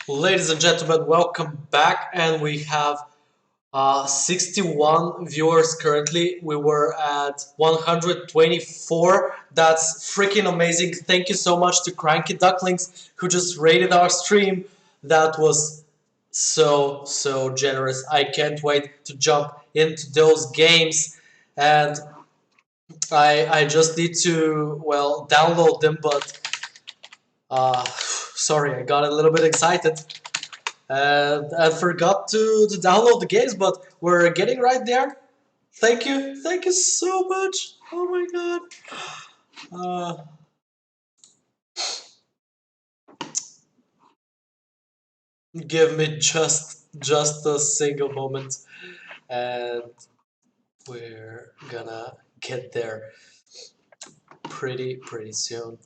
Ladies and gentlemen, welcome back, and we have 61 viewers currently. We were at 124. That's freaking amazing. Thank you so much to Cranky Ducklings who just rated our stream. That was so generous. I can't wait to jump into those games, and I just need to download them, but sorry, I got a little bit excited. And I forgot to download the games, but we're getting right there. Thank you so much. Oh my god. Uh, Give me just a single moment, and we're gonna get there pretty soon.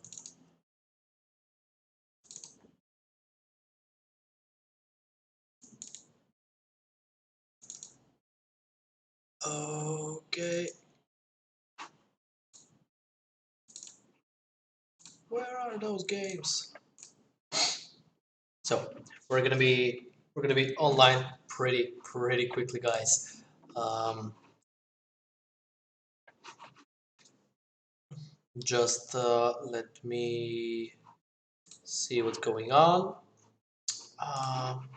Okay. Where are those games? So we're gonna be online pretty quickly, guys. Just let me see what's going on. Um,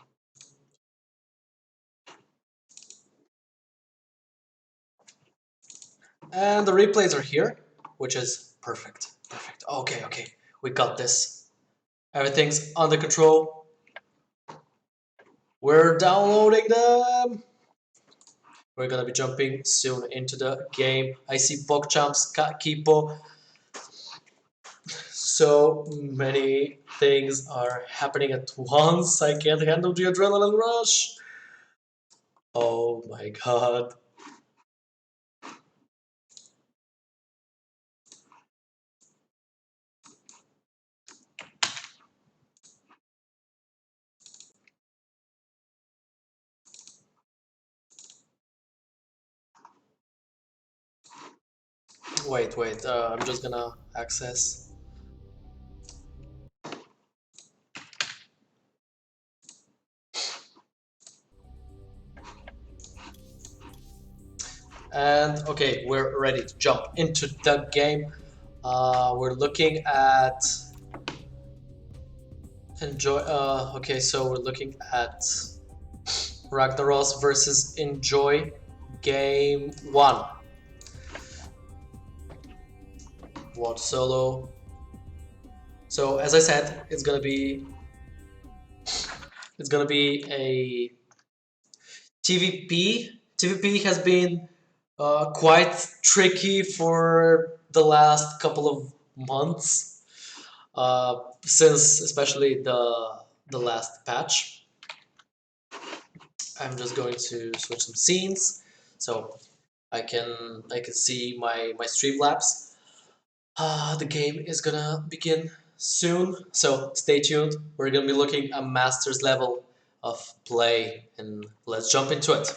and the replays are here, which is perfect. Perfect. Okay. We got this. Everything's under control. We're downloading them. We're gonna be jumping soon into the game. I see PogChamps, Kipo. So many things are happening at once. I can't handle the adrenaline rush. Oh my god. Wait. I'm just gonna access. And okay, we're ready to jump into the game. We're looking at enjoy. Okay, so we're looking at Ragnaros versus Enjoy, game 1. What solo? So as I said, it's gonna be a TVP. TVP has been quite tricky for the last couple of months, since especially the last patch. I'm just going to switch some scenes so I can see my Streamlabs. The game is gonna begin soon, so stay tuned. We're gonna be looking at Masters level of play, and let's jump into it.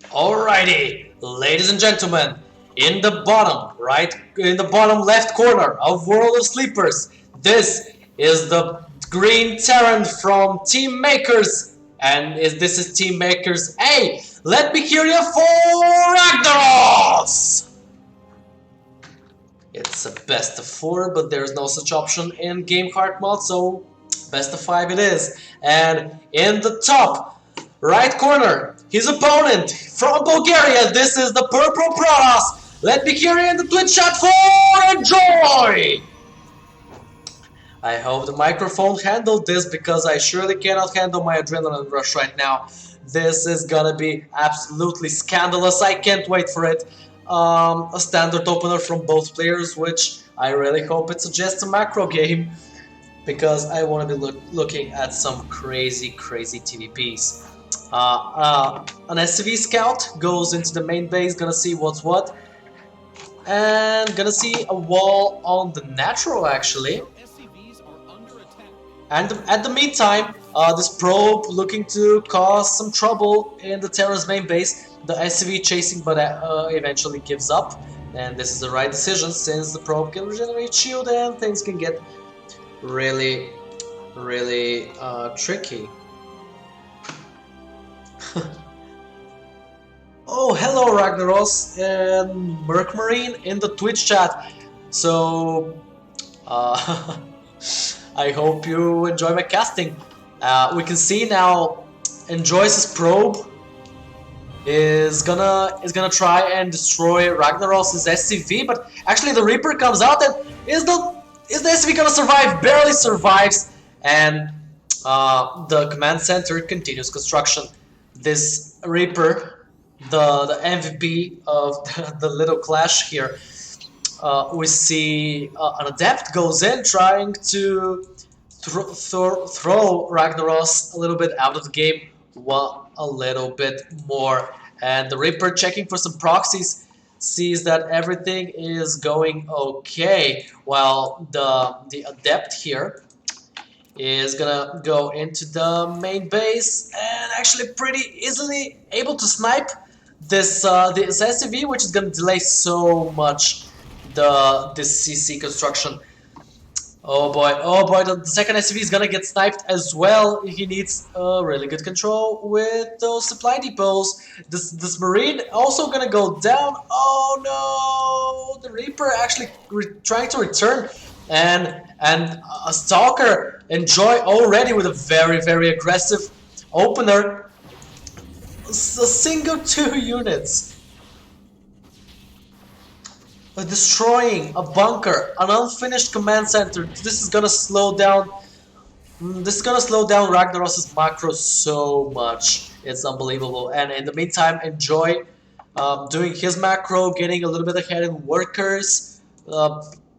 Alrighty, ladies and gentlemen, in the bottom left corner of World of Sleepers, this is the Green Terran from Team Makers, and this is Team Makers A. Let me hear you for Ragnaros! It's a best of 4, but there's no such option in Game Heart mod, so best of 5 it is. And in the top right corner, his opponent from Bulgaria, this is the Purple Protoss. Let me hear you in the Twitch chat for Enjoy! I hope the microphone handled this, because I surely cannot handle my adrenaline rush right now. This is gonna be absolutely scandalous. I can't wait for it. A standard opener from both players, which I really hope it's just a macro game, because I want to be looking at some crazy TVPs. An SCV scout goes into the main base, gonna see what's what, and gonna see a wall on the natural actually. And at the meantime, This probe looking to cause some trouble in the Terra's main base. The SCV chasing, but eventually gives up. And this is the right decision since the probe can regenerate shield and things can get really, really tricky. Oh, hello Ragnaros and Merkmarine in the Twitch chat. So, I hope you enjoy my casting. We can see now Enjoy's probe is gonna try and destroy Ragnaros' SCV, but actually the Reaper comes out and is the SCV gonna survive? Barely survives, and the command center continues construction. This Reaper, the MVP of the little clash here, we see an Adept goes in trying to throw Ragnaros a little bit out of the game, a little bit more, and the Reaper checking for some proxies sees that everything is going okay, while the Adept here is gonna go into the main base and actually pretty easily able to snipe this SCV, which is gonna delay so much this CC construction. Oh boy, the second SCV is gonna get sniped as well. He needs really good control with those supply depots. This Marine also gonna go down. Oh no! The Reaper actually trying to return, and a Stalker Enjoy already with a very, very aggressive opener. A single 2 units. Destroying a bunker, an unfinished command center. This is gonna slow down. This is gonna slow down Ragnaros' macro so much. It's unbelievable. And in the meantime, Enjoy doing his macro, getting a little bit ahead in workers.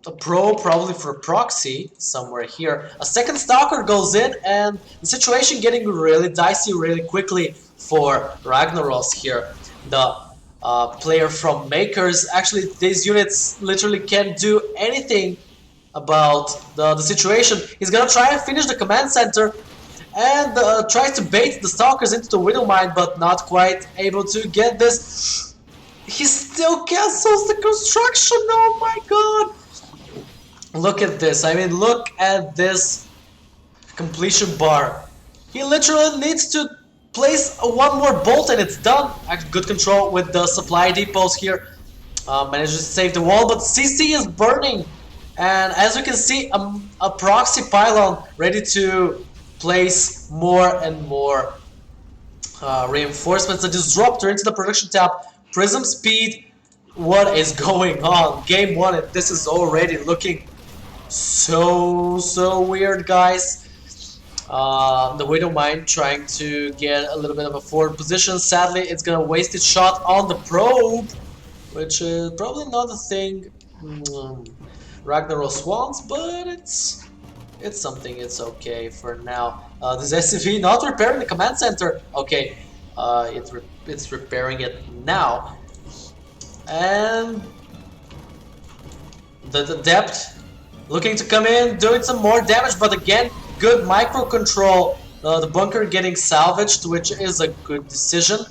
A pro probably for proxy somewhere here. A second Stalker goes in, and the situation getting really dicey really quickly for Ragnaros here. The player from Makers. Actually, these units literally can't do anything about the situation. He's gonna try and finish the command center and tries to bait the Stalkers into the Widow Mine, but not quite able to get this. He still cancels the construction. Oh my god! Look at this. I mean, look at this completion bar. He literally needs to place one more bolt and it's done. Good control with the supply depots here. Manages to save the wall, but CC is burning. And as we can see, a proxy pylon ready to place more and more reinforcements. A disruptor into the production tab. Prism speed. What is going on? Game 1, and this is already looking so weird, guys. The Widow Mine trying to get a little bit of a forward position. Sadly, it's gonna waste its shot on the probe, which is probably not a thing Ragnaros wants, but it's something. It's okay for now. This SCV not repairing the command center. Okay, it's repairing it now, and the Adept looking to come in, doing some more damage, but again, good micro control. The bunker getting salvaged, which is a good decision.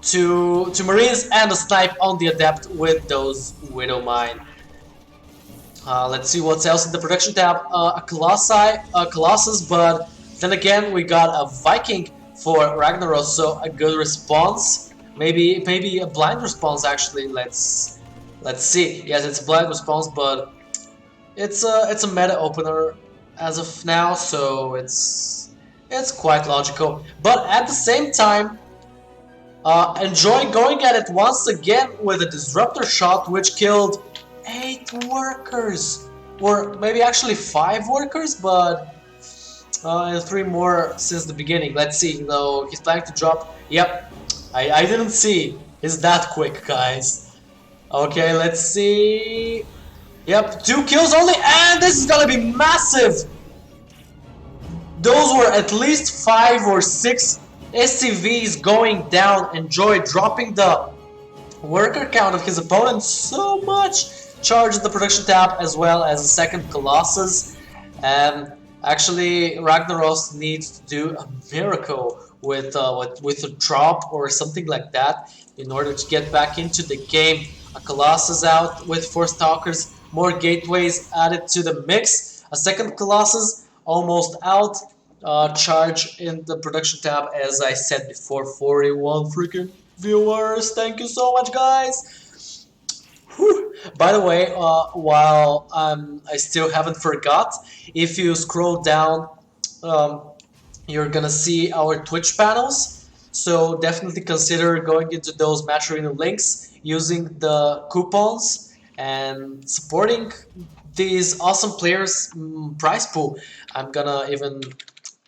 To Marines and a snipe on the Adept with those Widow Mine. Let's see what's else in the production tab. A Colossus, but then again we got a Viking for Ragnaros, so a good response. Maybe a blind response actually. Let's see. Yes, it's a blind response, but it's a meta opener as of now, so it's quite logical. But at the same time, Enjoy going at it once again with a disruptor shot, which killed 8 workers, or maybe actually 5 workers, but 3 more since the beginning. Let's see. Though he's planning to drop. Yep, I didn't see. He's that quick, guys. Okay, let's see. Yep, 2 kills only, and this is gonna be massive! Those were at least 5 or 6 SCVs going down. Enjoy dropping the worker count of his opponent so much. Charged the production tab as well as a second Colossus. And Actually, Ragnaros needs to do a miracle with a drop or something like that in order to get back into the game. A Colossus out with 4 Stalkers, more gateways added to the mix. A second Colossus almost out. Charge in the production tab, as I said before, 41 freaking viewers. Thank you so much, guys. Whew. By the way, while I still haven't forgot, if you scroll down, um, you're gonna see our Twitch panels. So definitely consider going into those match arena links, using the coupons, and supporting these awesome players' prize pool. I'm gonna even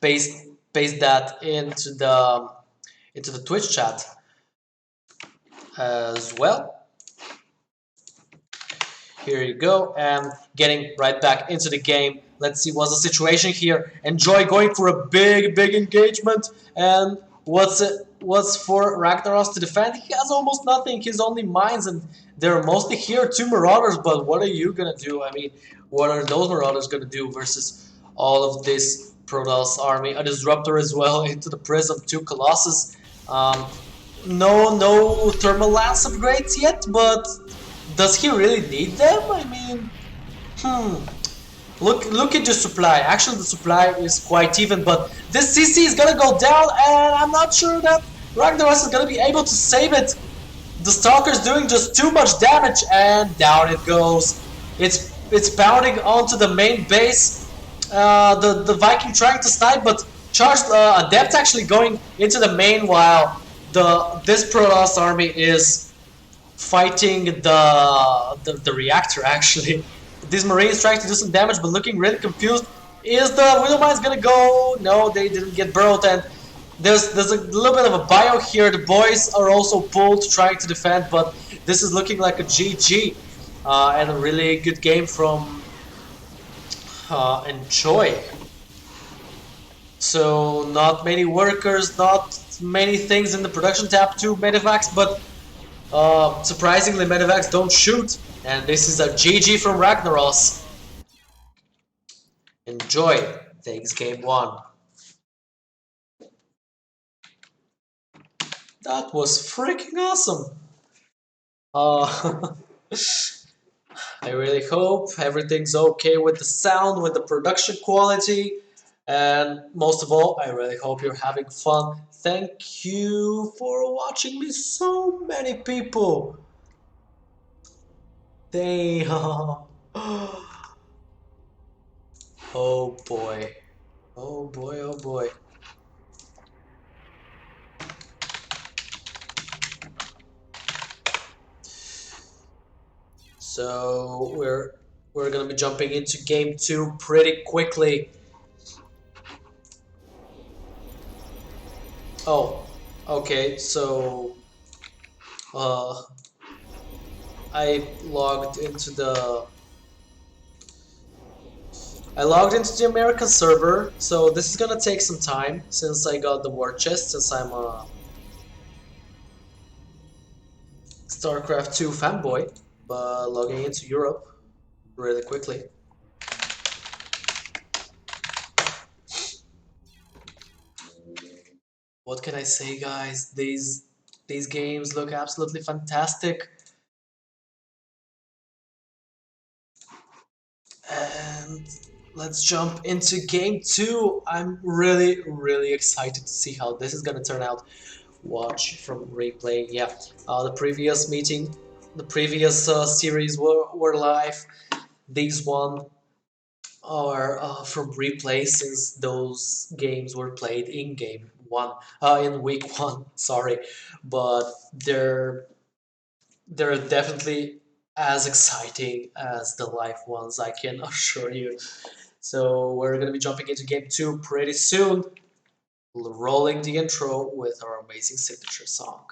paste that into the Twitch chat as well. Here you go, and getting right back into the game. Let's see what's the situation here. Enjoy going for a big engagement, and what's for Ragnaros to defend? He has almost nothing. He's only mines, and they're mostly here 2 Marauders. But what are you gonna do? I mean, what are those Marauders gonna do versus all of this Protoss army? A Disruptor as well into the Prism, 2 Colossus. No Thermal Lance upgrades yet, but does he really need them? I mean, Look at the supply. Actually, the supply is quite even, but this CC is gonna go down, and I'm not sure that Ragnaros is gonna be able to save it. The Stalker's doing just too much damage, and down it goes. It's pounding onto the main base. The Viking trying to snipe, but charged Adept actually going into the main, while this Protoss army is fighting the reactor. Actually, these Marines trying to do some damage, but looking really confused. Is the Widowmine's gonna go? No, they didn't get burrowed, and there's a little bit of a bio here. The boys are also pulled trying to defend, but this is looking like a GG, and a really good game from Enjoy. So not many workers, not many things in the production tab. 2 medevacs, but surprisingly medevacs don't shoot, and this is a GG from Ragnaros. Enjoy takes game 1. That was freaking awesome. I really hope everything's okay with the sound, with the production quality, and most of all, I really hope you're having fun. Thank you for watching me, so many people. Damn. Oh boy. Oh boy, oh boy. So we're gonna be jumping into game 2 pretty quickly. Oh, okay, so I logged into the American server, so this is gonna take some time since I got the war chest, since I'm a StarCraft 2 fanboy, but logging into Europe really quickly. What can I say, guys? These games look absolutely fantastic. And let's jump into game 2. I'm really excited to see how this is gonna turn out. Watch from replay. Yeah, the previous meeting, the previous series were live. These one are from replay, since those games were played in game 1, in week 1. Sorry, but they're definitely as exciting as the live ones, I can assure you. So we're gonna be jumping into game 2 pretty soon. Rolling the intro with our amazing signature song.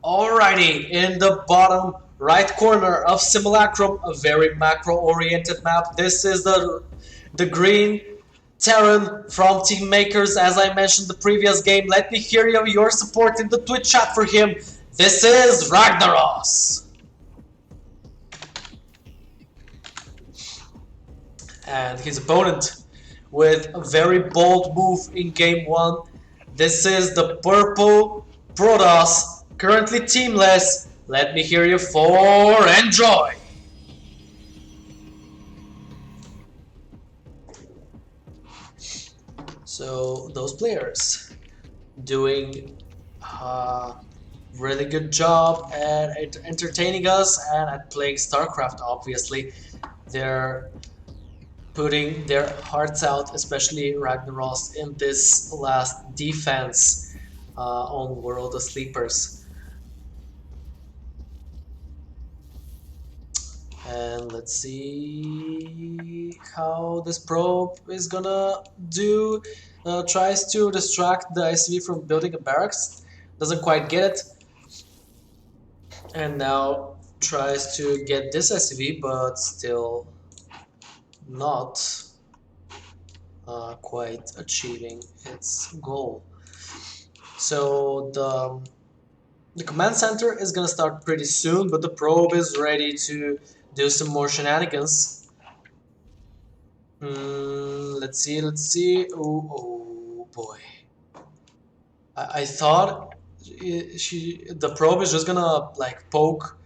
Alrighty, in the bottom right corner of Simulacrum, a very macro-oriented map. This is the green Terran from Team Makers, as I mentioned the previous game. Let me hear your support in the Twitch chat for him. This is Ragnaros. And his opponent with a very bold move in game 1. This is the purple Protoss, currently teamless. Let me hear you for enjoy. So those players doing a really good job at entertaining us and at playing StarCraft. Obviously, they're putting their hearts out, especially Ragnaros in this last defense on World of Sleepers. And let's see how this probe is gonna do. Tries to distract the SCV from building a barracks, doesn't quite get it. And now tries to get this SCV, but still not quite achieving its goal. So the command center is gonna start pretty soon, but the probe is ready to do some more shenanigans. Let's see. Oh boy. I thought the probe is just gonna like poke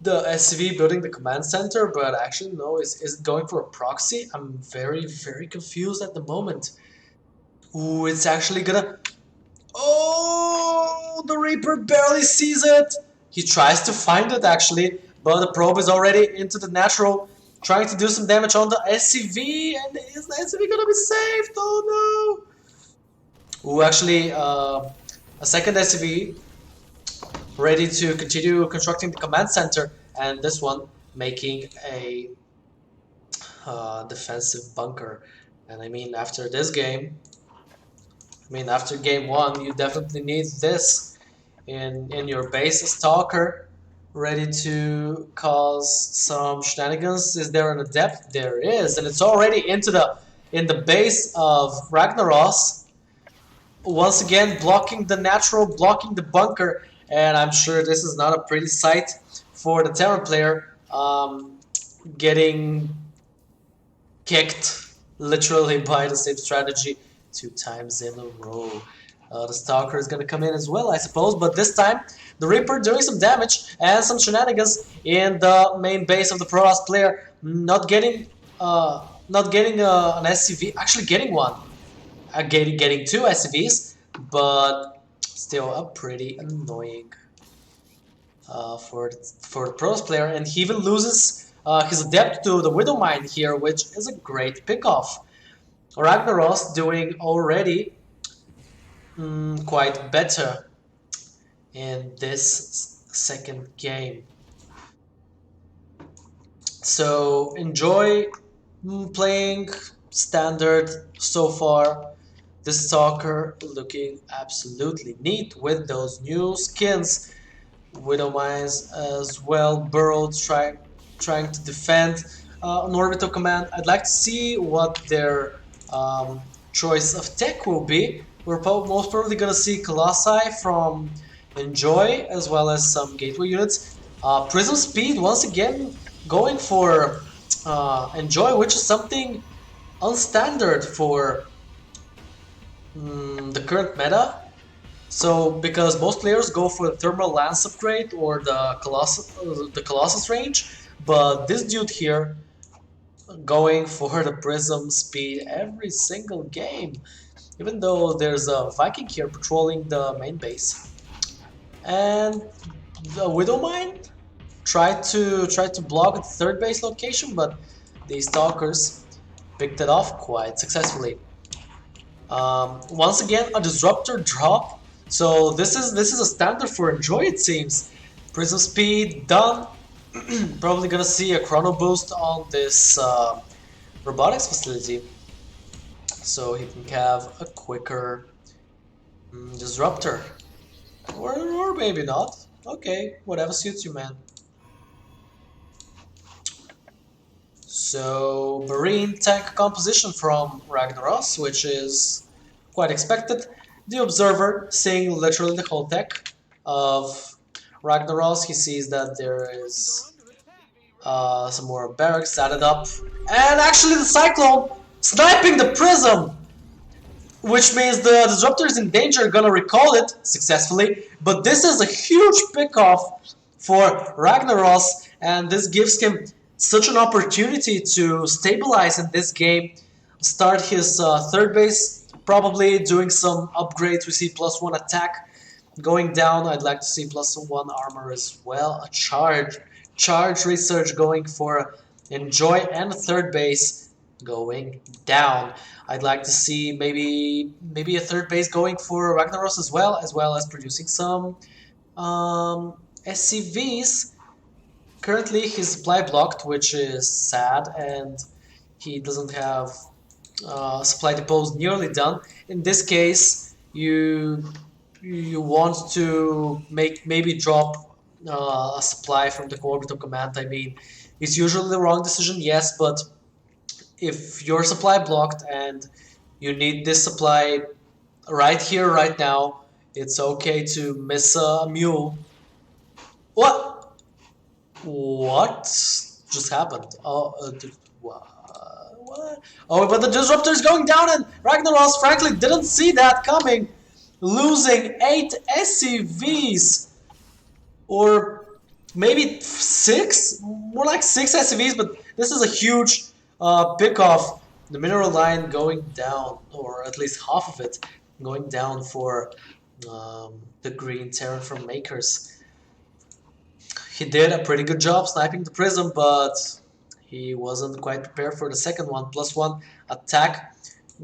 the SCV building the command center, but actually no, is going for a proxy. I'm very confused at the moment. Ooh, it's actually gonna... Oh, the Reaper barely sees it. He tries to find it actually, but the probe is already into the natural, trying to do some damage on the SCV, and is the SCV gonna be saved? Oh no! Ooh, actually, a second SCV ready to continue constructing the command center, and this one making a defensive bunker. And I mean, after this game, after game 1, you definitely need this in your base. Stalker ready to cause some shenanigans. Is there an adept? There is, and it's already in the base of Ragnaros. Once again, blocking the natural, blocking the bunker, and I'm sure this is not a pretty sight for the Terran player, getting kicked literally by the same strategy 2 times in a row. The Stalker is going to come in as well, I suppose, but this time the Reaper doing some damage and some shenanigans in the main base of the Protoss player, not getting an SCV, actually getting one. Getting 2 SCVs, but still a pretty annoying for the Protoss player, and he even loses his adept to the Widow Mine here, which is a great pickoff. Ragnaros doing already quite better in this second game. So enjoy playing standard so far. This Stalker looking absolutely neat with those new skins. Widow Mines as well, Burrow trying to defend an orbital command. I'd like to see what their choice of tech will be. We're most probably going to see Colossi from Enjoy as well as some gateway units. Prism Speed once again going for Enjoy, which is something unstandard for the current meta. So, because most players go for the Thermal Lance upgrade or the Colossus range, but this dude here going for the Prism Speed every single game, even though there's a Viking here patrolling the main base. And the Widow Mine tried to block the third base location, but the Stalkers picked it off quite successfully. Once again, a Disruptor drop. So this is a standard for Enjoy, it seems. Prism Speed done. Probably gonna see a Chrono Boost on this robotics facility, so he can have a quicker Disruptor. Or maybe not. Okay, whatever suits you, man. So Marine tank composition from Ragnaros, which is quite expected. The observer, seeing literally the whole tech of Ragnaros, he sees that there is some more barracks added up, and actually the Cyclone sniping the Prism, which means the Disruptor is in danger, gonna recall it successfully, but this is a huge pickoff for Ragnaros, and this gives him such an opportunity to stabilize in this game, start his third base, probably doing some upgrades. We see +1 attack going down. I'd like to see +1 armor as well, a charge research going for Enjoy, and third base going down. I'd like to see maybe a third base going for Ragnaros as well as producing some SCVs. Currently, his supply blocked, which is sad, and he doesn't have supply depots nearly done. In this case, you want to maybe drop a supply from the orbital command. I mean, it's usually the wrong decision, yes, but if your supply blocked and you need this supply right here, right now, it's okay to miss a mule. What? What just happened? Oh, what? Oh, but the Disruptor is going down, and Ragnaros frankly didn't see that coming, losing 8 SCVs, or maybe 6, more like 6 SCVs. But this is a huge pick-off. The mineral line going down, or at least half of it going down for the green Terran from Makers. He did a pretty good job sniping the Prism, but he wasn't quite prepared for the second one. +1 attack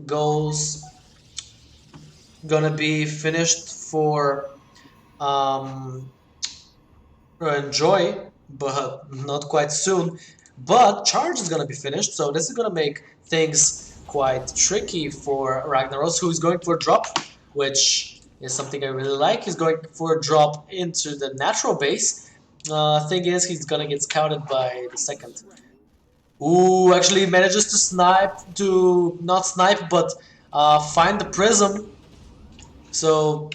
goes gonna be finished for Enjoy, but not quite soon. But Charge is gonna be finished, so this is gonna make things quite tricky for Ragnaros, who is going for a drop, which is something I really like. He's going for a drop into the natural base. Thing is, he's gonna get scouted by the second. Ooh, actually manages to snipe, not snipe, but find the Prism. So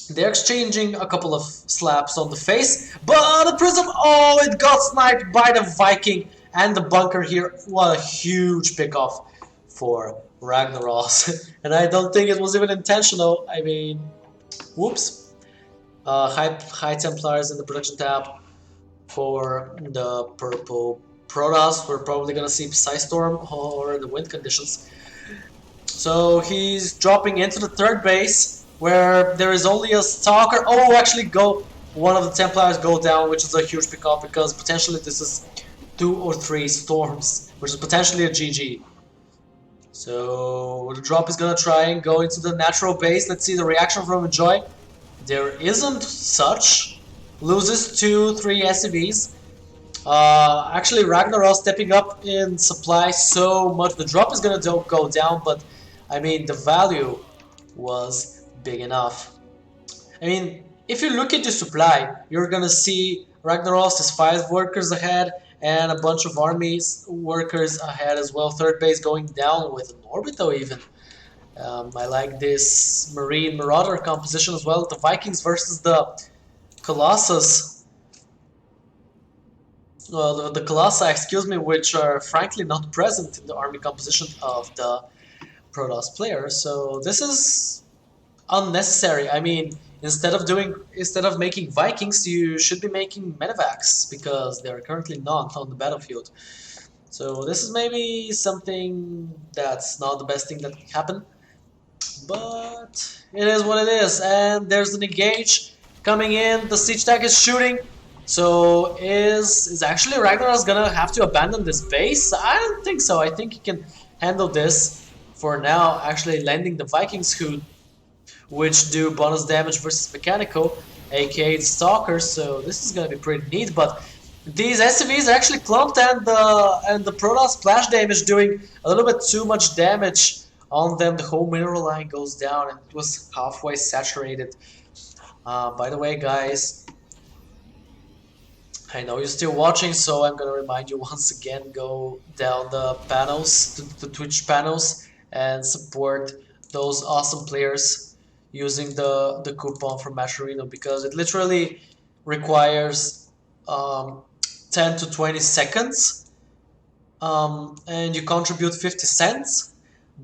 they're exchanging a couple of slaps on the face, but the Prism, oh, it got sniped by the Viking and the bunker here. What a huge pickoff for Ragnaros. And I don't think it was even intentional. I mean, whoops. High Templars in the production tab for the purple Protoss. We're probably gonna see Psystorm or the wind conditions. So he's dropping into the third base where there is only a Stalker. Oh, actually, one of the Templars go down, which is a huge pickup because potentially this is 2 or 3 storms, which is potentially a GG. So the drop is gonna try and go into the natural base. Let's see the reaction from Enjoy. There isn't such. Loses 2-3 SCVs. Actually, Ragnaros stepping up in supply so much. The drop is gonna go down, but I mean the value was big enough. I mean, if you look at the supply, you're gonna see Ragnaros is 5 workers ahead and a bunch of armies workers ahead as well. Third base going down with an Orbito even. I like this Marine Marauder composition as well. The Vikings versus the Colossus. Well, the Colossi, excuse me, which are frankly not present in the army composition of the Protoss player. So this is unnecessary. I mean, instead of making Vikings, you should be making medevacs because there are currently none on the battlefield. So this is maybe something that's not the best thing that can happen. But it is what it is, and there's an engage coming in. The siege tank is shooting. So is actually Ragnaros gonna have to abandon this base? I don't think so. I think he can handle this for now. Actually landing the Vikings, which do bonus damage versus mechanical, aka the Stalkers. So this is gonna be pretty neat. But these SCVs are actually clumped, and the Protoss splash damage doing a little bit too much damage on them. The whole mineral line goes down, and it was halfway saturated. By the way, guys, I know you're still watching, so I'm gonna remind you once again, go down the panels, the Twitch panels, and support those awesome players using the coupon from Mascherino, because it literally requires 10 to 20 seconds, and you contribute 50 cents,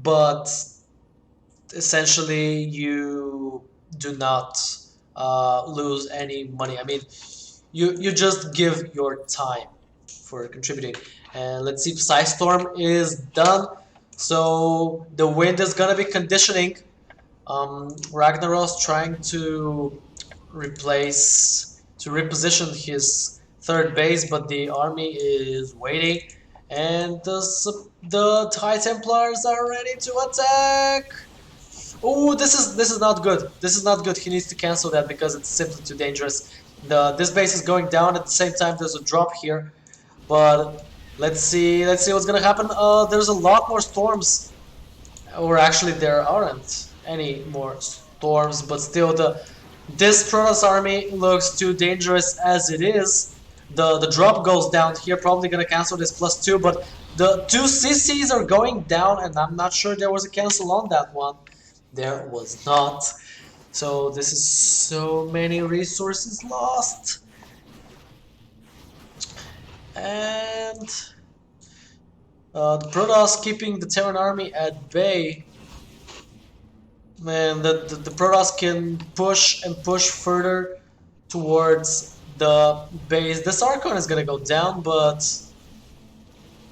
but essentially you do not lose any money. I mean, you just give your time for contributing. And let's see, Psystorm is done. So the wind is gonna be conditioning. Ragnaros trying to reposition his third base, but the army is waiting, and the High Templars are ready to attack. Oh, this is not good. This is not good. He needs to cancel that because it's simply too dangerous. This base is going down at the same time. There's a drop here, but let's see what's gonna happen. There's a lot more storms, or actually there aren't any more storms, but still this Protoss army looks too dangerous as it is. The drop goes down here, probably gonna cancel this +2, but the two CCs are going down, and I'm not sure there was a cancel on that one. There was not. So this is so many resources lost. And the Protoss keeping the Terran army at bay. Man, the Protoss can push and push further towards the base. This Archon is gonna go down, but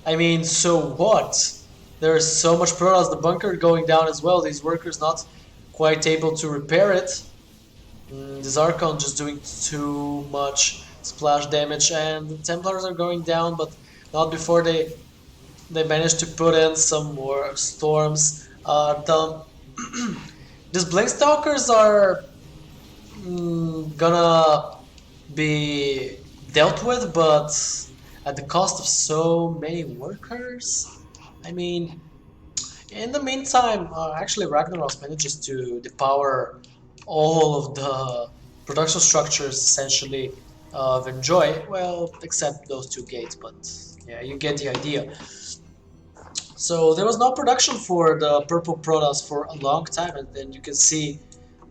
I mean, so what? There's so much Protoss, the bunker going down as well. These workers not quite able to repair it. This Archon just doing too much splash damage, and the Templars are going down, but not before they manage to put in some more storms. These Blinkstalkers are gonna be dealt with, but at the cost of so many workers. I mean, in the meantime, actually Ragnaros manages to depower all of the production structures essentially of Enjoy, well, except those two gates, but yeah, you get the idea. So there was no production for the purple Protoss for a long time, and then you can see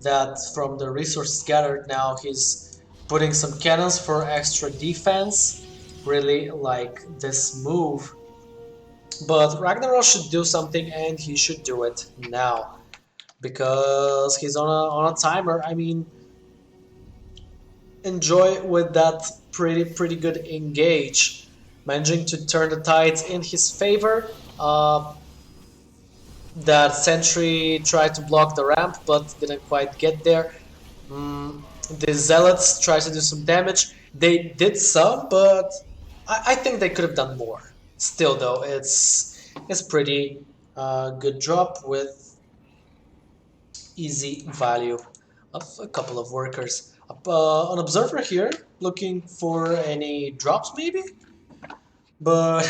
that from the resources gathered now he's putting some cannons for extra defense. Really like this move. But Ragnaros should do something, and he should do it now, because he's on a timer. I mean, Enjoy with that pretty good engage, managing to turn the tides in his favor. That sentry tried to block the ramp, but didn't quite get there. The Zealots tried to do some damage. They did some, but I think they could have done more. Still, though, it's pretty good drop with easy value of a couple of workers. An observer here, looking for any drops maybe, but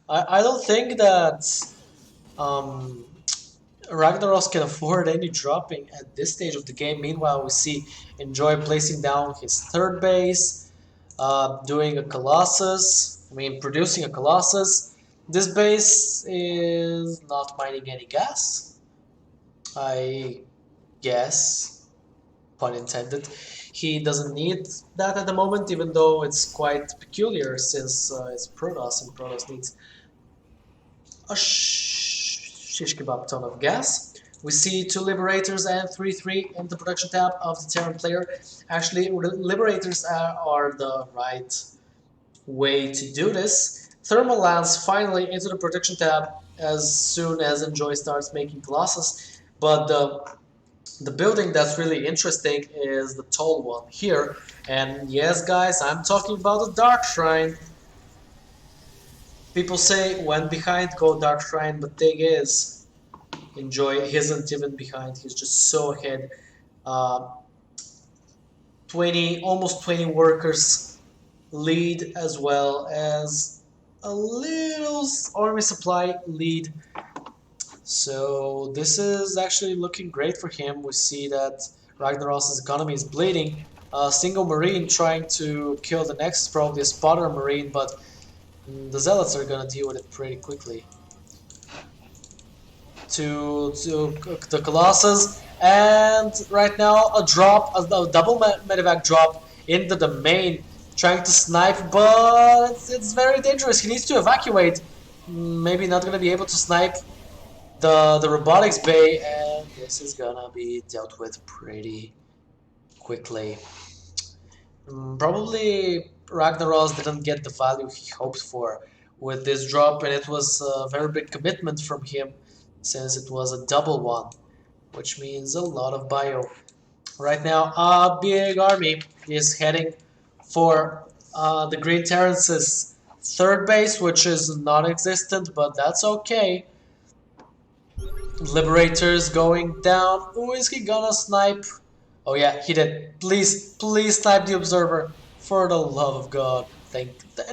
I don't think that Ragnaros can afford any dropping at this stage of the game. Meanwhile, we see Enjoy placing down his third base, doing a Colossus. I mean, producing a Colossus. This base is not mining any gas, I guess, pun intended. He doesn't need that at the moment, even though it's quite peculiar since it's Protoss, and Protoss needs a shish kebab ton of gas. We see 2 Liberators and 3-3 in the production tab of the Terran player. Actually, Liberators are the right way to do this. Thermal lands finally into the production tab as soon as Enjoy starts making Colossus, but the building that's really interesting is the tall one here. And yes, guys, I'm talking about the Dark Shrine. People say when behind go Dark Shrine, but thing is, Enjoy isn't even behind. He's just so ahead. 20, almost 20 workers lead, as well as a little army supply lead. So this is actually looking great for him. We see that Ragnaros' economy is bleeding. a single Marine trying to kill the next, probably a spotter Marine, but the Zealots are gonna deal with it pretty quickly. To the Colossus, and right now a drop, a double medevac drop into the main, trying to snipe, but it's very dangerous. He needs to evacuate. Maybe not gonna be able to snipe the robotics bay, and this is gonna be dealt with pretty quickly. Probably Ragnaros didn't get the value he hoped for with this drop, and it was a very big commitment from him since it was a double one, which means a lot of bio. Right now, a big army is heading for the Green Terrance's third base, which is non-existent, but that's okay. Liberators going down. Who is he gonna snipe? Oh yeah, he did. Please, please snipe the observer. For the love of God.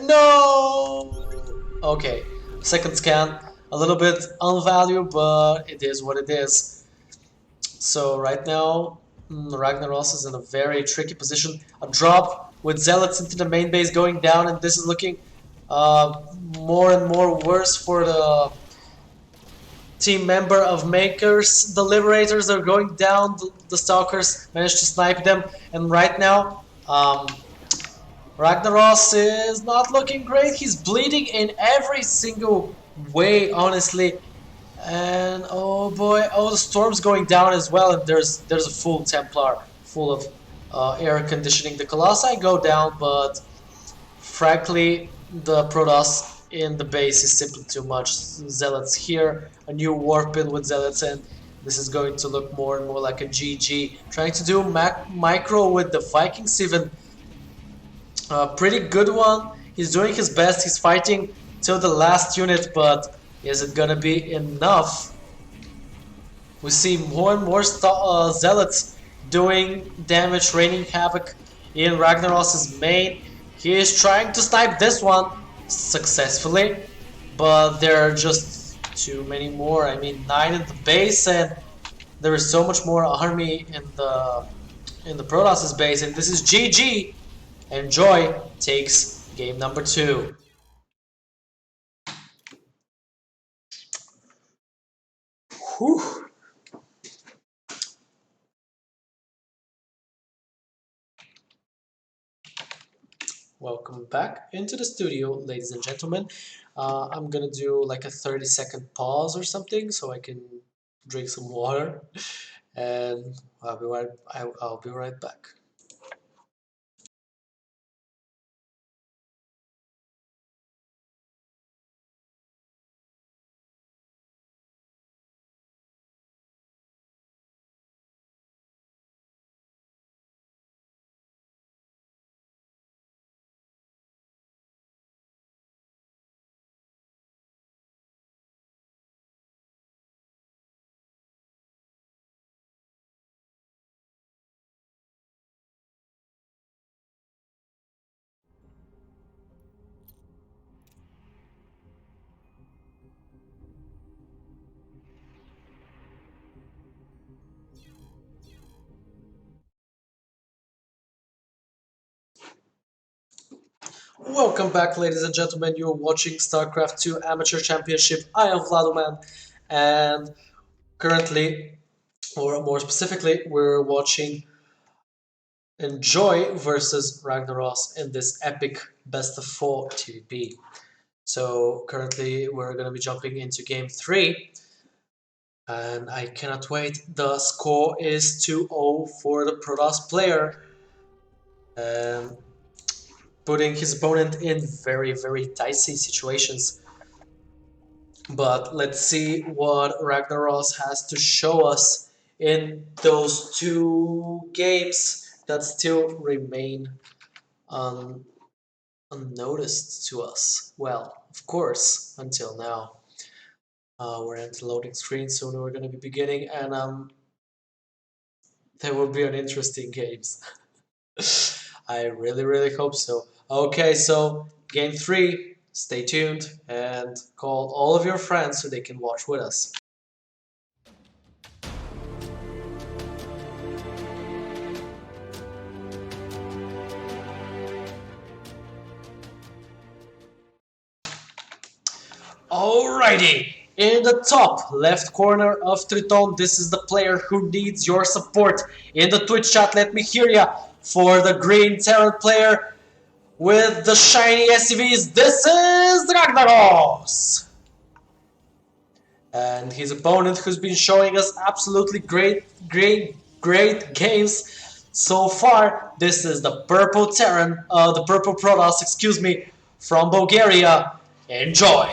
No! Okay, second scan. A little bit unvalue, but it is what it is. So right now, Ragnaros is in a very tricky position. A drop with Zealots into the main base going down, and this is looking more and more worse for the team member of Makers. The Liberators are going down. The Stalkers managed to snipe them, and right now, Ragnaros is not looking great. He's bleeding in every single way, honestly. And oh boy, oh, the storm's going down as well, and there's a full Templar full of air conditioning. The Colossi go down, but frankly, the Protoss in the base is simply too much. Zealots here, a new warp in with Zealots, and this is going to look more and more like a GG. Trying to do micro with the Viking Sivan. Pretty good one. He's doing his best. He's fighting till the last unit, but is it gonna be enough? We see more and more Zealots doing damage, raining havoc in Ragnaros' main. He is trying to snipe this one successfully, but there are just too many more. I mean, 9 in the base, and there is so much more army in the Protoss' base, and this is GG. And Joy takes game number 2. Whew. Welcome back into the studio, ladies and gentlemen. I'm gonna do like a 30-second pause or something so I can drink some water, and I'll be right back. Welcome back, ladies and gentlemen. You're watching StarCraft 2 Amateur Championship. I am Vladoman, and currently, or more specifically, we're watching Enjoy versus Ragnaros in this epic best of 4 TVP. So currently, we're going to be jumping into game 3, and I cannot wait. The score is 2-0 for the Protoss player, and putting his opponent in very, very dicey situations. But let's see what Ragnaros has to show us in those 2 games that still remain unnoticed to us. Well, of course, until now. We're at the loading screen, soon we're going to be beginning, and there will be an interesting games. I really, really hope so. Okay, so game 3, stay tuned and call all of your friends so they can watch with us. Alrighty, in the top left corner of Triton, this is the player who needs your support. In the Twitch chat, let me hear ya. For the green Terran player with the shiny SCVs, this is Ragnaros! And his opponent, who's been showing us absolutely great games so far, this is the purple Terran, the purple Protoss, excuse me, from Bulgaria. Enjoy!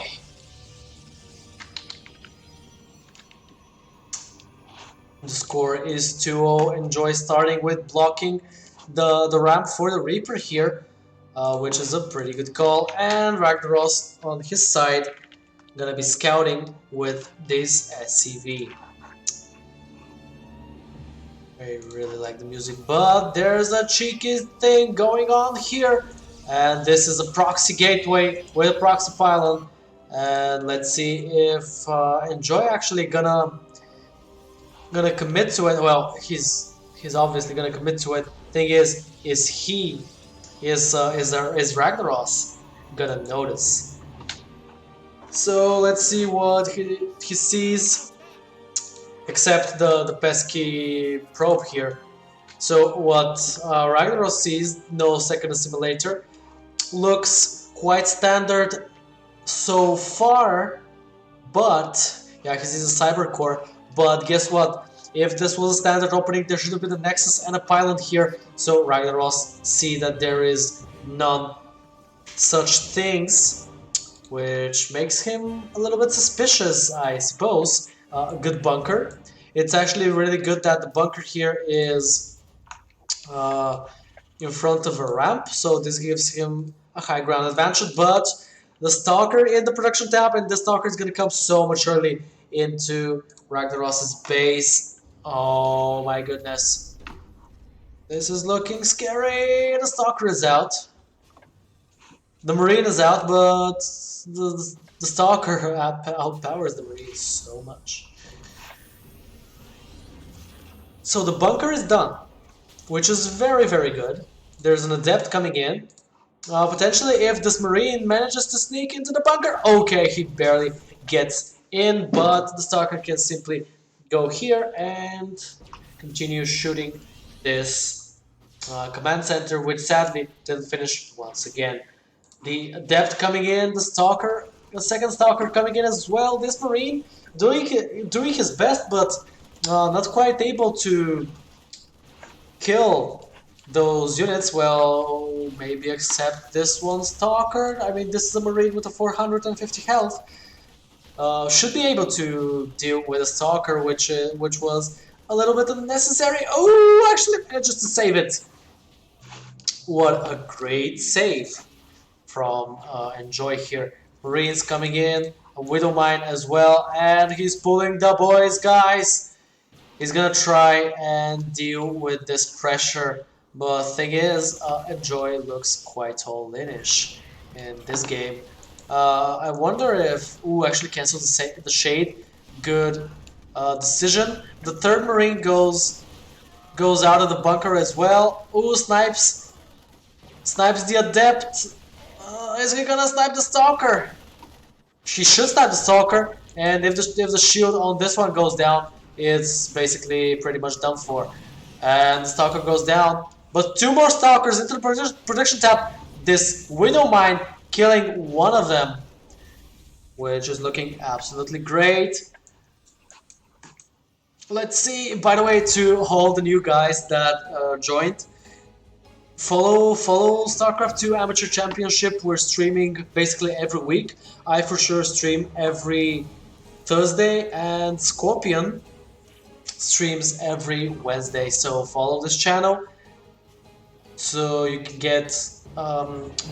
The score is 2-0. Enjoy starting with blocking the ramp for the Reaper here, which is a pretty good call. And Ragnaros on his side gonna be scouting with this SCV. I really like the music, but there's a cheeky thing going on here. And this is a proxy gateway with a proxy pylon. And let's see if Enjoy actually gonna commit to it. Well, he's obviously gonna commit to it. Thing is Ragnaros gonna notice? So let's see what he sees, except the pesky probe here. So what Ragnaros sees, no second assimilator, looks quite standard so far, but yeah, he sees a cyber core. But guess what? If this was a standard opening, there should have been a Nexus and a Pylon here. So Ragnaros see that there is none such things, which makes him a little bit suspicious, I suppose. A good bunker. It's actually really good that the bunker here is in front of a ramp, so this gives him a high ground advantage. But the Stalker in the production tab, and the Stalker is going to come so much early into Ragnaros' base. Oh my goodness. This is looking scary. The Stalker is out. The Marine is out, but the Stalker outpowers the Marine so much. So the bunker is done, which is very, very good. There's an Adept coming in. Potentially, if this Marine manages to sneak into the bunker, okay, he barely gets in, but the Stalker can simply go here and continue shooting this command center, which sadly didn't finish once again. The Adept coming in, the Stalker, the second Stalker coming in as well. This Marine doing his best, but not quite able to kill those units. Well, maybe except this one Stalker. I mean, this is a Marine with a 450 health. Should be able to deal with a Stalker, which was a little bit unnecessary. Oh, actually managed to save it. What a great save from Enjoy here. Marines coming in, a Widow Mine as well, and he's pulling the boys, guys. He's gonna try and deal with this pressure, but thing is, Enjoy looks quite all-in-ish in this game. I wonder if... Ooh, actually cancel the Shade. Good decision. The third Marine goes out of the bunker as well. Ooh, snipes the Adept. Is he gonna snipe the Stalker? She should snipe the Stalker, and if the shield on this one goes down, it's basically pretty much done for. And the Stalker goes down, but two more Stalkers into the production tab. This Widow Mine killing one of them, which is looking absolutely great. Let's see, by the way, to all the new guys that joined, follow StarCraft 2 Amateur Championship. We're streaming basically every week. I for sure stream every Thursday, and Scorpion streams every Wednesday. So follow this channel so you can get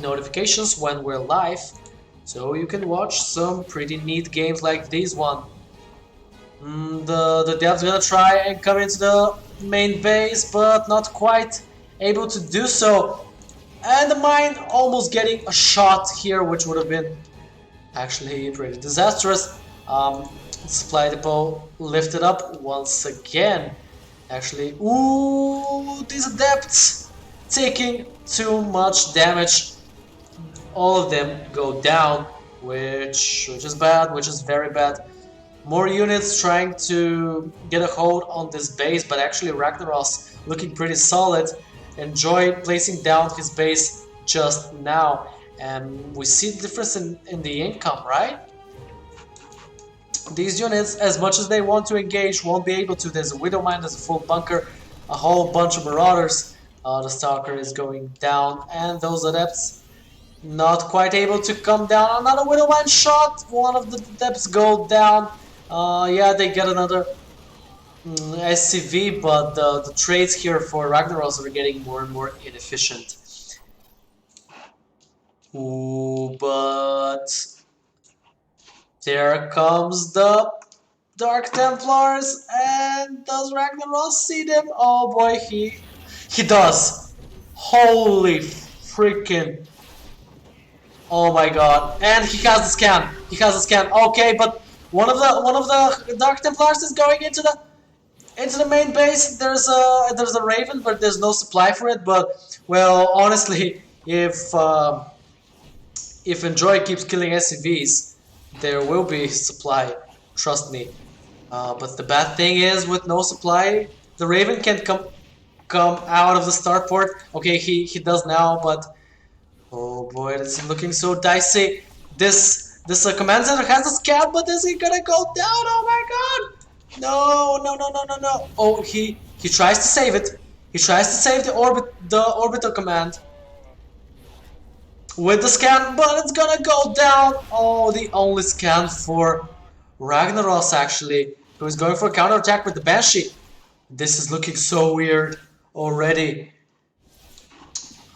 notifications when we're live, so you can watch some pretty neat games like this one. The dev's gonna try and come into the main base, but not quite able to do so. And the mine almost getting a shot here, which would have been actually pretty disastrous. Supply depot lifted up once again. Actually, ooh, these Adepts taking too much damage. All of them go down, which is bad, which is very bad. More units trying to get a hold on this base, but actually Ragnaros looking pretty solid. Enjoy placing down his base just now, and we see the difference in the income, right? These units, as much as they want to engage, won't be able to. There's a Widowmine, there's a full bunker, a whole bunch of Marauders. The Stalker is going down, and those Adepts not quite able to come down. Another Widowmine shot, one of the Adepts go down. Yeah, they get another SCV, but the trades here for Ragnaros are getting more and more inefficient. Ooh, but there comes the Dark Templars, and does Ragnaros see them? Oh boy, he does. Holy freaking! Oh my god! And he has the scan. He has the scan. Okay, but one of the Dark Templars is going into the main base. There's a Raven, but there's no supply for it. But well, honestly, if Enjoy keeps killing SCVs, there will be supply. Trust me. But the bad thing is, with no supply, the Raven can't come out of the starport. Okay, he does now, but oh boy, this is looking so dicey. This command center has a scan, but is he gonna go down? Oh my god! No! Oh, he tries to save it. He tries to save the orbital command with the scan, but it's gonna go down. Oh, the only scan for Ragnaros, actually, who is going for a counterattack with the Banshee. This is looking so weird already.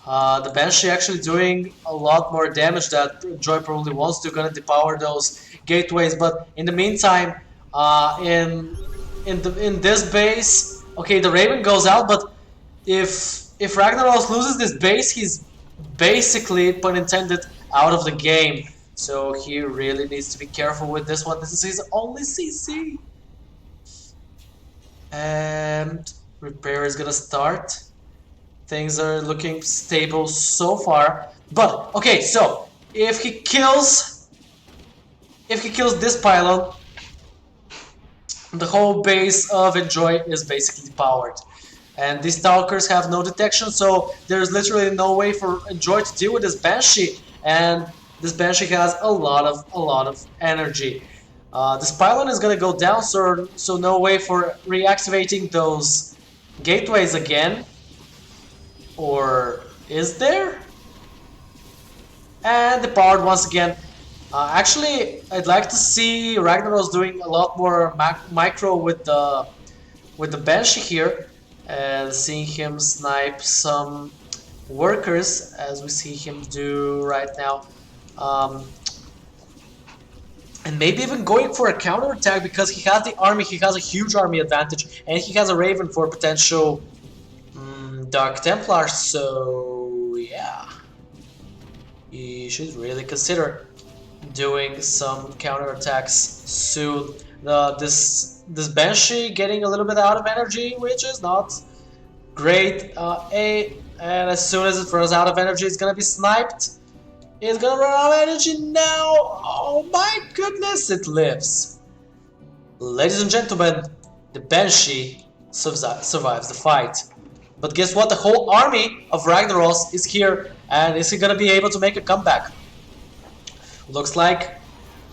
The Banshee actually doing a lot more damage that Joy probably wants to, gonna depower those gateways. But in the meantime, in this base, okay, the Raven goes out. But if Ragnaros loses this base, he's basically, pun intended, out of the game. So he really needs to be careful with this one. This is his only CC. And repair is gonna start. Things are looking stable so far. But okay, so if he kills this pylon, the whole base of Enjoy is basically powered. And these Stalkers have no detection, so there's literally no way for Enjoy to deal with this Banshee. And this Banshee has a lot of energy. This pylon is gonna go down, so no way for reactivating those gateways again. Or is there? And depowered once again. Actually, I'd like to see Ragnaros doing a lot more micro with the Banshee here, and seeing him snipe some workers as we see him do right now. And maybe even going for a counterattack, because he has the army, he has a huge army advantage, and he has a Raven for potential Dark Templar, so yeah. He should really consider doing some counterattacks soon. This Banshee getting a little bit out of energy, which is not great. And as soon as it runs out of energy, it's gonna be sniped. It's gonna run out of energy now. Oh my goodness, it lives. Ladies and gentlemen, the Banshee survives the fight. But guess what? The whole army of Ragnaros is here, and is he gonna be able to make a comeback? Looks like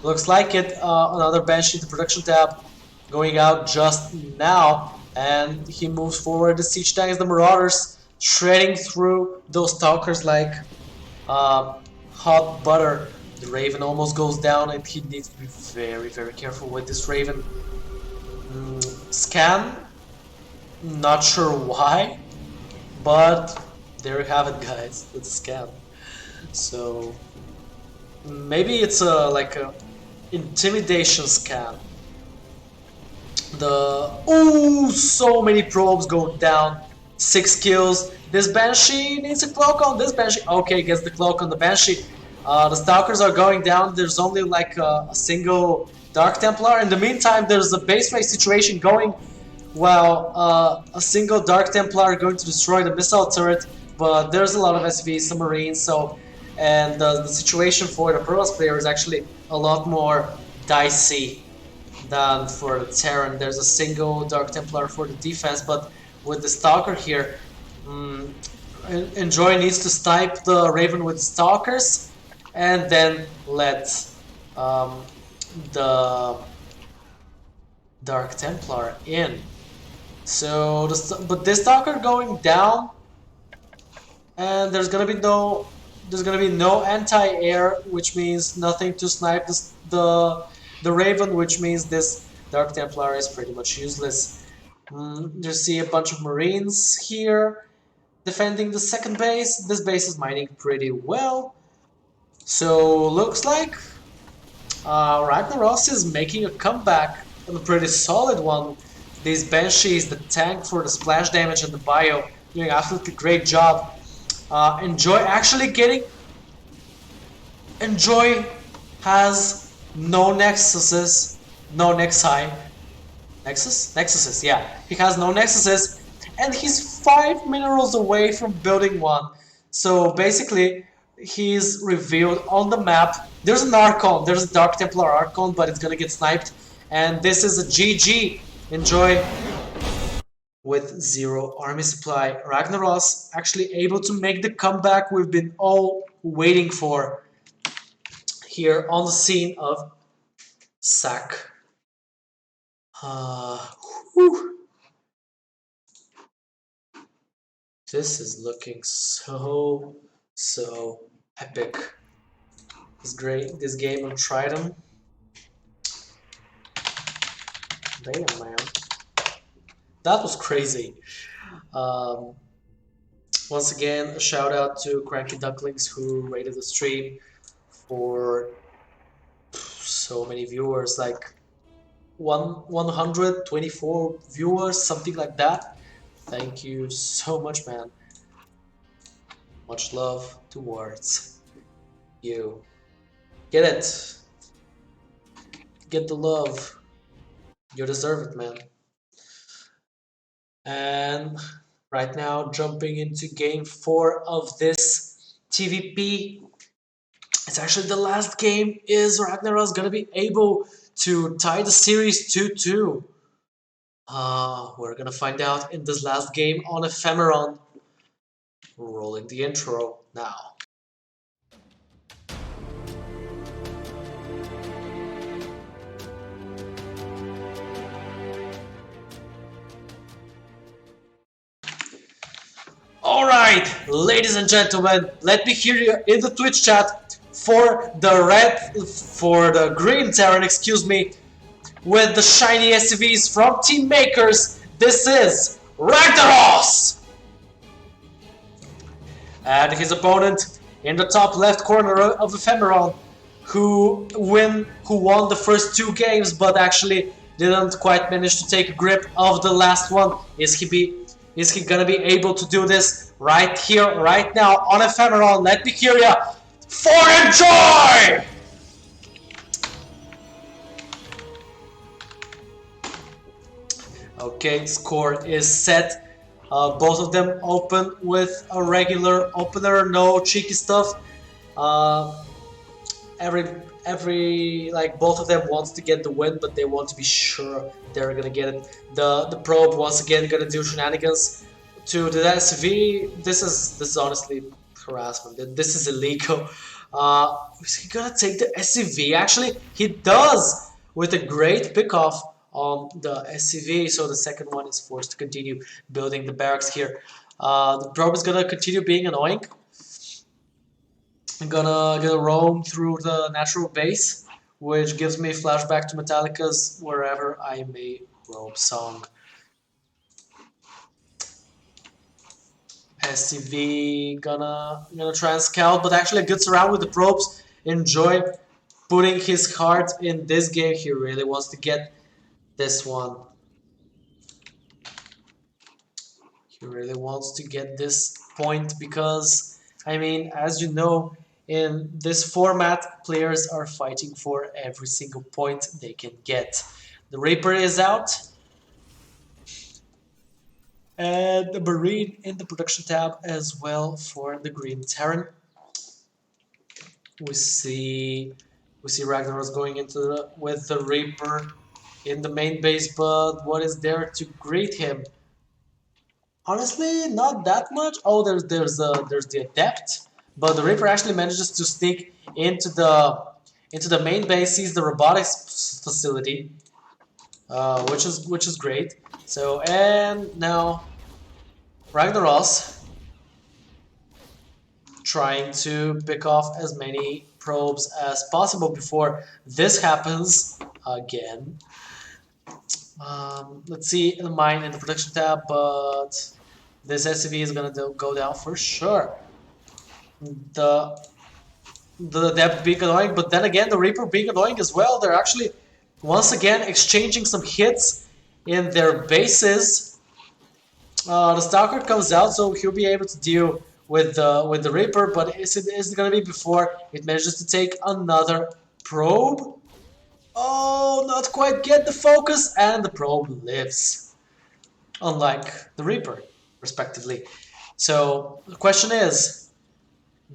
it. Another Banshee to production tab, going out just now, and he moves forward. The siege tanks, the Marauders, shredding through those Stalkers like hot butter. The Raven almost goes down, and he needs to be very, very careful with this Raven. Scan. Not sure why. But there you have it, guys. It's a scam. So maybe it's like a intimidation scam. So many probes go down. 6 kills. This Banshee needs a cloak on this Banshee. Okay, gets the cloak on the Banshee. The Stalkers are going down. There's only like a single Dark Templar. In the meantime, there's a base race situation going. Well, a single Dark Templar going to destroy the missile turret, but there's a lot of SVs, some Marines, so and the situation for the Protoss player is actually a lot more dicey than for the Terran. There's a single Dark Templar for the defense, but with the Stalker here, Enjoy needs to snipe the Raven with Stalkers, and then let the Dark Templar in. So, but this Stalker going down, and there's gonna be no anti-air, which means nothing to snipe the Raven, which means this Dark Templar is pretty much useless. You see a bunch of Marines here defending the second base. This base is mining pretty well. So looks like Ragnaros is making a comeback, and a pretty solid one. These Banshees, the tank for the splash damage and the bio, doing absolutely great job. Enjoy actually getting... Enjoy has no nexuses, no nexi. Nexuses, yeah. He has no nexuses, and he's 5 minerals away from building one. So basically, he's revealed on the map. There's an Archon, there's a Dark Templar Archon, but it's gonna get sniped. And this is a GG. Enjoy with 0 army supply. Ragnaros actually able to make the comeback we've been all waiting for here on the scene of SAC. This is looking so epic. It's great. This game on Trident. Damn, man. That was crazy. Once again, a shout out to Cranky Ducklings who rated the stream for so many viewers, like 124 viewers, something like that. Thank you so much, man. Much love towards you. Get it. Get the love. You deserve it, man. And right now, jumping into game 4 of this TVP. It's actually the last game. Is Ragnaros gonna be able to tie the series 2-2? We're gonna find out in this last game on Ephemeron. Rolling the intro now. Alright, ladies and gentlemen, let me hear you in the Twitch chat for the green Terran, excuse me, with the shiny SCVs from Team Makers. This is Ragnaros! And his opponent in the top left corner of Ephemeron, who won the first 2 games, but actually didn't quite manage to take a grip of the last one. Is he gonna be able to do this right here, right now on Ephemeron? Let me hear ya for Enjoy! Okay, score is set. Both of them open with a regular opener, no cheeky stuff. Both of them wants to get the win, but they want to be sure they're gonna get it. The probe once again gonna do shenanigans to the SV. This is honestly harassment. This is illegal. Is he gonna take the SCV? Actually, he does with a great pickoff on the SCV. So the second one is forced to continue building the barracks here. The probe is gonna continue being annoying. I'm gonna roam through the natural base, which gives me flashback to Metallica's Wherever I May Roam song. SCV gonna try and scout, but actually gets around with the probes. Enjoy putting his heart in this game. He really wants to get this one. He really wants to get this point because, I mean, as you know, in this format, players are fighting for every single point they can get. The Reaper is out. And the Marine in the production tab as well for the Green Terran. We see Ragnaros going into with the Reaper in the main base, but what is there to greet him? Honestly, not that much. Oh, there's the Adept, but the Reaper actually manages to sneak into the main base, sees the robotics facility, which is great. So and now Ragnaros trying to pick off as many probes as possible before this happens again. Let's see the mine in the production tab, but this SCV is gonna go down for sure. The depth being annoying, but then again the Reaper being annoying as well. They're actually once again exchanging some hits in their bases. The Stalker comes out, so he'll be able to deal with the Reaper, but is it gonna be before it manages to take another probe? Oh, not quite get the focus, and the probe lives, unlike the Reaper, respectively. So the question is,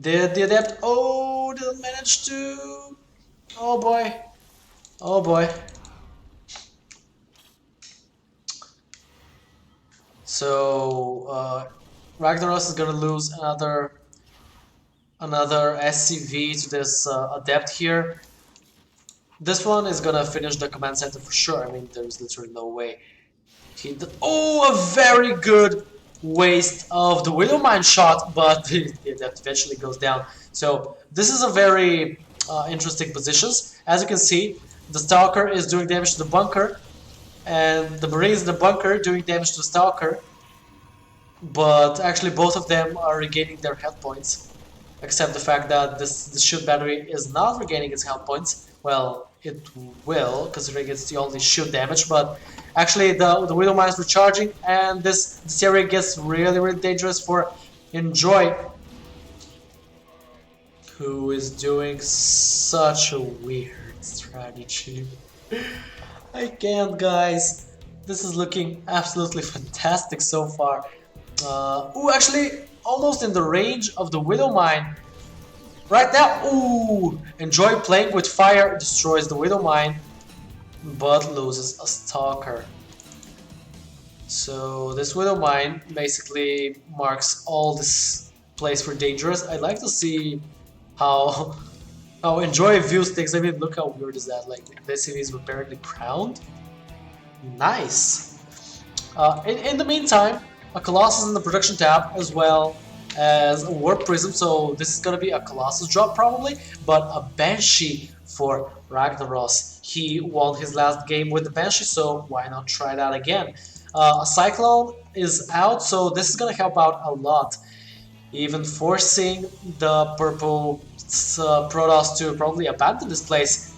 did the Adept? Oh, didn't manage to. Oh boy, oh boy. So Ragnaros is gonna lose another SCV to this Adept here. This one is gonna finish the command center for sure. I mean, there's literally no way. Oh, a very good waste of the Widowmine shot, but the Adept eventually goes down. So this is a very interesting positions. As you can see, the Stalker is doing damage to the bunker, and the Marines in the bunker doing damage to the Stalker. But actually both of them are regaining their health points, except the fact that this shield battery is not regaining its health points. Well, it will, considering it's the only shield damage, but actually the Widowmine is recharging, and this area gets really dangerous for Enjoy, who is doing such a weird strategy. I can't, guys. This is looking absolutely fantastic so far. Ooh, actually, almost in the range of the Widowmine. Right now, ooh! Enjoy playing with fire, destroys the Widowmine, but loses a Stalker. So this Widowmine basically marks all this place for dangerous. I'd like to see how Enjoy views things. I mean, look how weird is that? Like, this city is apparently crowned. Nice. In the meantime, a Colossus in the production tab, as well as a Warp Prism, so this is gonna be a Colossus drop probably, but a Banshee for Ragnaros. He won his last game with the Banshee, so why not try that again? A Cyclone is out, so this is gonna help out a lot, even forcing the purple Protoss to probably abandon this place.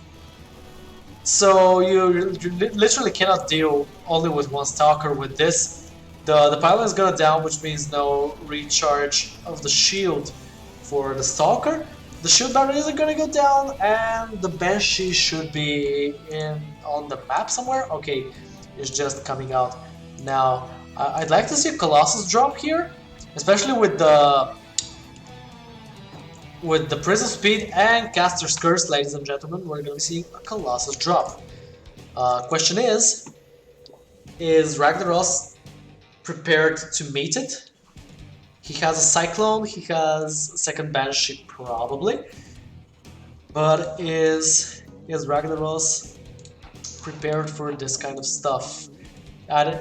So you literally cannot deal only with one Stalker with this. The pylon is gonna down, which means no recharge of the shield for the Stalker. The shield battery isn't gonna go down, and the Banshee should be on the map somewhere. Okay, it's just coming out now. I'd like to see a Colossus drop here, especially with the Prism Speed and Caster's Curse, ladies and gentlemen. We're gonna be seeing a Colossus drop. Question is Ragnaros prepared to meet it? He has a Cyclone, he has a second Banshee probably, but is Ragnaros prepared for this kind of stuff?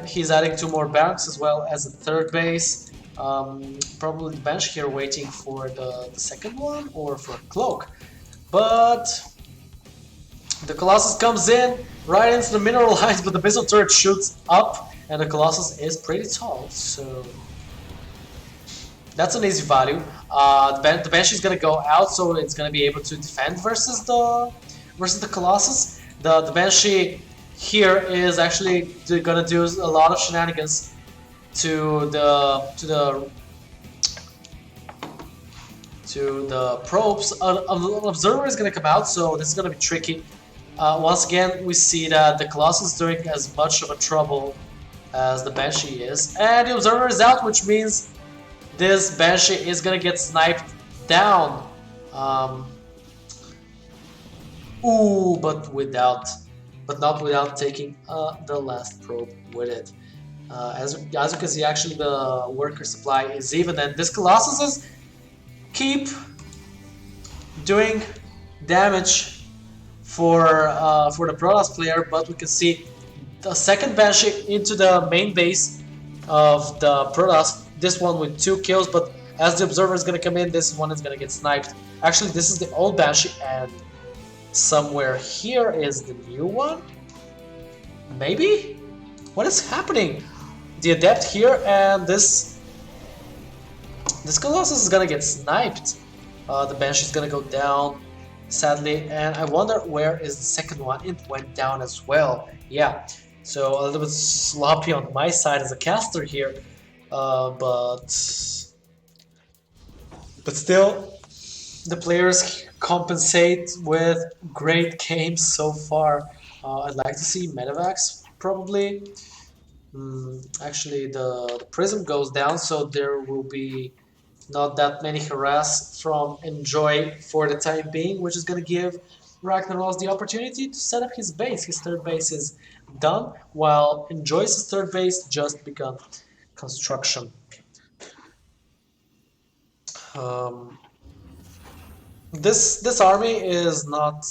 He's adding 2 more barracks as well as a third base. Probably the Banshee here waiting for the second one or for a Cloak, but the Colossus comes in right into the mineral lines, but the missile turret shoots up. And the Colossus is pretty tall, so that's an easy value. The Banshee is gonna go out, so it's gonna be able to defend versus the Colossus. The Banshee here is actually gonna do a lot of shenanigans to the probes. An observer is gonna come out, so this is gonna be tricky. Once again, we see that the Colossus is doing as much of a trouble as the Banshee is, and the Observer is out, which means this Banshee is gonna get sniped down. Ooh, but not without taking the last probe with it. As you can see, actually the worker supply is even, and this Colossus is keep doing damage for the Protoss player, but we can see the second Banshee into the main base of the Protoss. This one with 2 kills, but as the Observer is gonna come in, this one is gonna get sniped. Actually, this is the old Banshee, and somewhere here is the new one. Maybe? What is happening? The Adept here, and this Colossus is gonna get sniped. The Banshee is gonna go down, sadly, and I wonder where is the second one. It went down as well. Yeah, so a little bit sloppy on my side as a caster here, but still, the players compensate with great games so far. I'd like to see Medivacs probably. Actually, the Prism goes down, so there will be not that many harass from Enjoy for the time being, which is going to give Ragnaros the opportunity to set up his base. His third base is done, while Enjoy's third base just begun construction. This army is not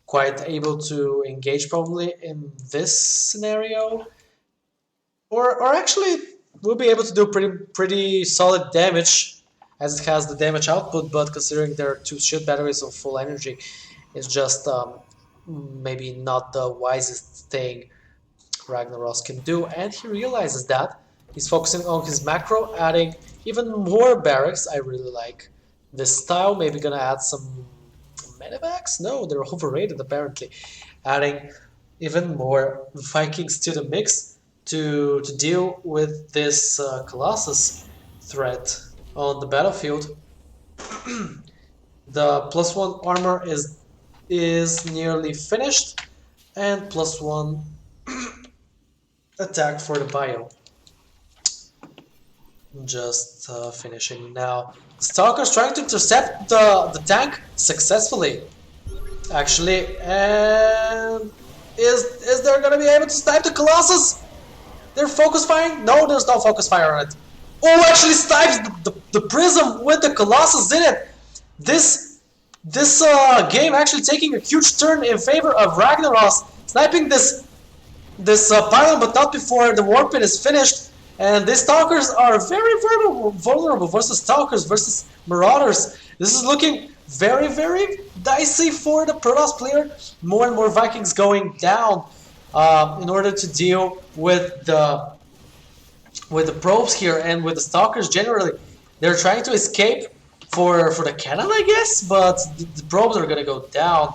quite able to engage probably in this scenario, or actually will be able to do pretty solid damage as it has the damage output, but considering there are 2 shield batteries of full energy, it's just maybe not the wisest thing Ragnaros can do, and he realizes that. He's focusing on his macro, adding even more barracks. I really like this style. Maybe gonna add some medevacs? No, they're overrated apparently. Adding even more Vikings to the mix to deal with this Colossus threat on the battlefield. The +1 armor is nearly finished, and +1 attack for the bio. Just finishing now. Stalker's trying to intercept the tank successfully, actually, and is there gonna be able to snipe the Colossus? They're focus firing? No, there's no focus fire on it. Oh, actually snipes the Prism with the Colossus in it. This game actually taking a huge turn in favor of Ragnaros, sniping this pylon, but not before the warp pit is finished. And these Stalkers are very vulnerable versus Stalkers versus Marauders. This is looking very dicey for the Protoss player. More and more Vikings going down in order to deal with the probes here and with the Stalkers generally. They're trying to escape for the cannon, I guess, but the probes are gonna go down.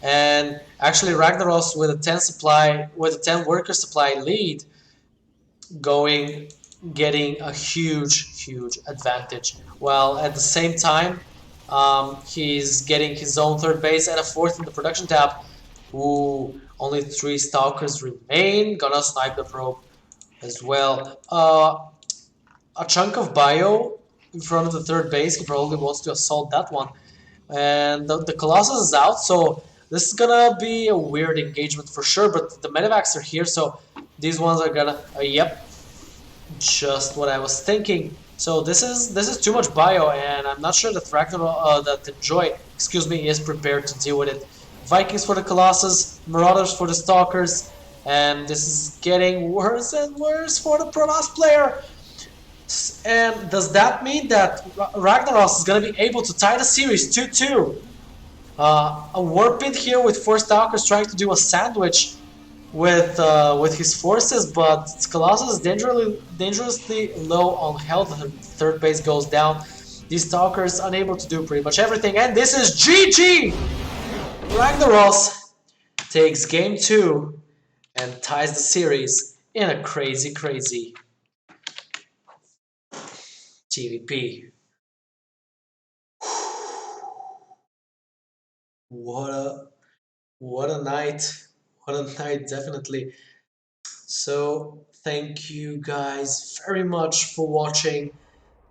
And actually, Ragnaros with a 10 worker supply lead, getting a huge advantage. While at the same time, he's getting his own third base and a 4th in the production tab. Ooh, only 3 Stalkers remain. Gonna snipe the probe as well. A chunk of bio in front of the third base. He probably wants to assault that one. And the Colossus is out, so this is gonna be a weird engagement for sure, but the medevacs are here, so these ones are gonna... yep, just what I was thinking. So this is too much bio, and I'm not sure that that Enjoy, is prepared to deal with it. Vikings for the Colossus, Marauders for the Stalkers, and this is getting worse and worse for the Protoss player. And does that mean that Ragnaros is going to be able to tie the series 2-2? A warp pit here with 4 Stalkers trying to do a sandwich with his forces, but Colossus is dangerously low on health. The third base goes down. These Stalkers unable to do pretty much everything, and this is GG! Ragnaros takes game 2 and ties the series in a crazy TVP. What a night. What a night, definitely. So, thank you guys very much for watching.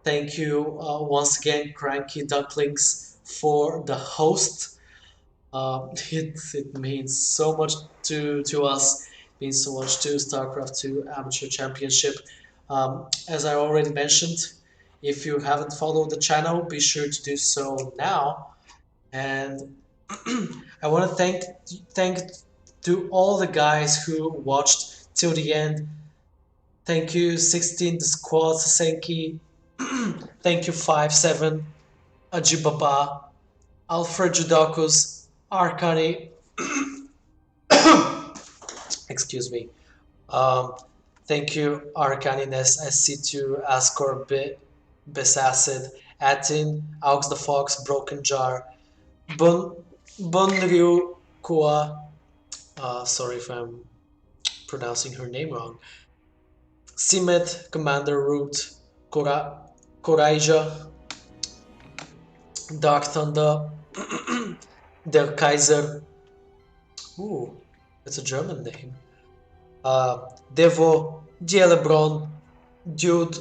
Thank you once again, Cranky Ducklings, for the host. It means so much to us. It means so much to StarCraft 2 Amateur Championship. As I already mentioned, if you haven't followed the channel, be sure to do so now. And I want to thank to all the guys who watched till the end. Thank you, 16 the squad Sasenki. Thank you, 5-7 Ajibaba, Alfred Judakus, Arkani. Excuse me. Um, Thank you, Arcanines, SC2, Ascor, Besacid, Atin, Aux the Fox, Broken Jar, Bun Bunryu Kua. Sorry if I'm pronouncing her name wrong. Simet, Commander Root, Koraija, Dark Thunder, Der Kaiser. Ooh, that's a German name. Devo, Dielebron, Dude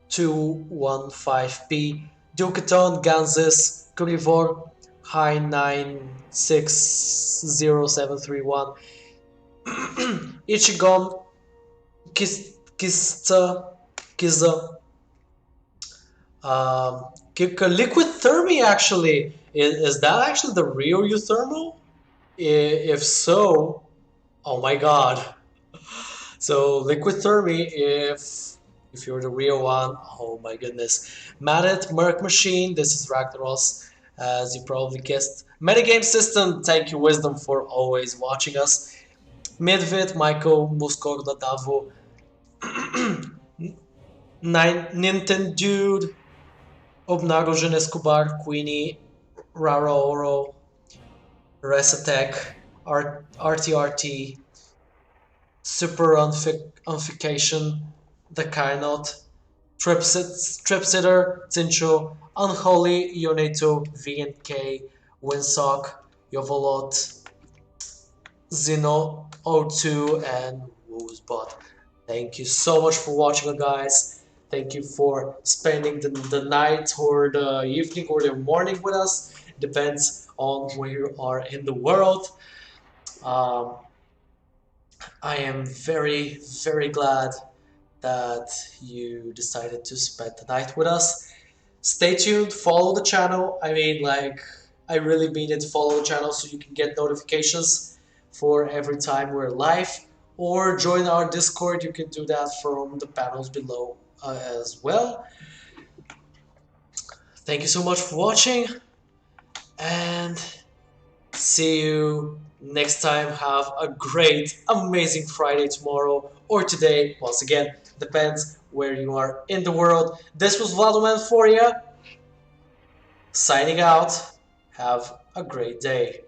215P, Duketon, Ganzis, Kurivor, High 960731, Ichigon, Kiza, Liquid Thermi actually. Is that actually the real Euthermal? If so, oh my god. So Liquid Thermi, if you're the real one, oh my goodness. Madet, Merc Machine, this is Ragnaros, as you probably guessed. Metagame System, thank you Wisdom for always watching us. Midvit, Michael, Muskorda, Davo, Nintendo Dude, Obnagogen Escobar, Queenie, Rara Oro, Resatech, RTRT, Super Unification, The Carnot, Tripsitter, Zincho, Unholy, Yoneto, VNK, Winsock, Yovolot, Zeno, O2, and Woozbot. Thank you so much for watching, guys. Thank you for spending the night or the evening or the morning with us. Depends on where you are in the world. Um, I am very, very glad that you decided to spend the night with us. Stay tuned, follow the channel. I mean, like, I really mean it. Follow the channel so you can get notifications for every time we're live. Or join our Discord. You can do that from the panels below as well. Thank you so much for watching, and see you next time. Have a great, amazing Friday tomorrow or today. Once again, depends where you are in the world. This was Vladoman for you. Signing out. Have a great day.